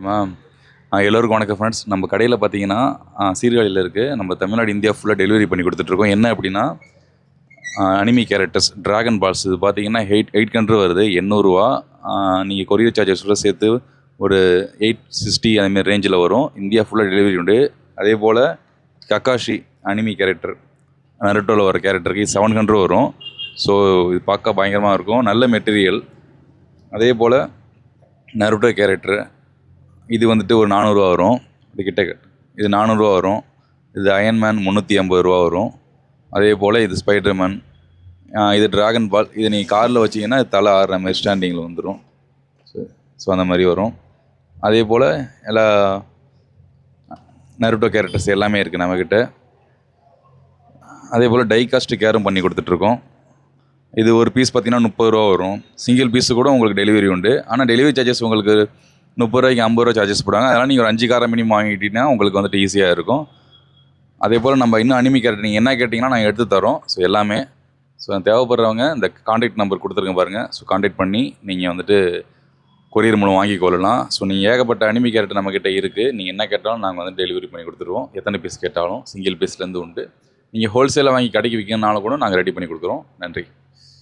Ma'am எல்லோருக்கும் வணக்கம் friends. நம்ம கடையில் பார்த்தீங்கன்னா சீர்காழியில் இருக்குது. நம்ம தமிழ்நாடு இந்தியா ஃபுல்லாக டெலிவரி பண்ணி கொடுத்துட்ருக்கோம். என்ன அப்படின்னா அனிமி கேரக்டர்ஸ் ட்ராகன் பால்ஸ் இது பார்த்தீங்கன்னா 800 வருது, 800 ரூபா. நீங்கள் கொரியர் சார்ஜஸோட சேர்த்து ஒரு 860 அதுமாரி ரேஞ்சில் வரும். இந்தியா ஃபுல்லாக டெலிவரி உண்டு. அதே போல் கக்காஷி அனிமி கேரக்டர் நருட்டோவில் வர கேரக்டருக்கு 700 வரும். ஸோ இது பார்க்க பயங்கரமாக இருக்கும், நல்ல மெட்டீரியல். அதே போல் நருட்டோ கேரக்டரு இது வந்துட்டு ஒரு 400 வரும். இது கிட்ட இது 400 வரும். இது அயன்மேன் 350 வரும். அதே போல் இது ஸ்பைடர்மேன், இது ட்ராகன் பால். இது நீங்கள் காரில் வச்சிங்கன்னா தலை ஆடுற மாதிரி ஸ்டாண்டிங்கில் வந்துடும். ஸோ அந்த மாதிரி வரும். அதே போல் எல்லா நருட்டோ கேரக்டர்ஸ் எல்லாமே இருக்குது நம்மக்கிட்ட. அதே போல் டை காஸ்ட் கேரும் பண்ணி கொடுத்துட்ருக்கோம். இது ஒரு பீஸ் பார்த்திங்கன்னா 30 ரூபா வரும். சிங்கிள் பீஸு கூட உங்களுக்கு டெலிவரி உண்டு. ஆனால் டெலிவரி சார்ஜஸ் உங்களுக்கு 30 ரூபாய்க்கு 50 ரூபா சார்ஜஸ் போடுவாங்க. அதனால் நீங்கள் ஒரு 5 காரை மினிமம் வாங்கிட்டீங்கன்னா உங்களுக்கு வந்துட்டு ஈஸியாக இருக்கும். அதே போல் நம்ம இன்னும் அனிமி கேரக்டர் நீங்கள் என்ன கேட்டிங்கன்னா நாங்கள் எடுத்து தரோம். ஸோ எல்லாமே தேவைப்படுறவங்க இந்த கான்டாக்ட் நம்பர் கொடுத்துருங்க பாருங்கள். ஸோ கான்டாக்ட் பண்ணி நீங்கள் வந்துட்டு கொரியர் மூலம் வாங்கிக்கொள்ளலாம். ஸோ நீங்கள் ஏகப்பட்ட அனிமி கேரக்டர் நம்மக்கிட்ட இருக்குது. நீங்கள் என்ன கேட்டாலும் நாங்கள் வந்து டெலிவரி பண்ணி கொடுத்துருவோம். எத்தனை பீஸ் கேட்டாலும் சிங்கிள் பீஸ்லேருந்து உண்டு. நீங்கள் ஹோல்சேலாக வாங்கி கடைக்கு விற்கணுன்னாலும் கூட நாங்கள் ரெடி பண்ணி கொடுக்குறோம். நன்றி.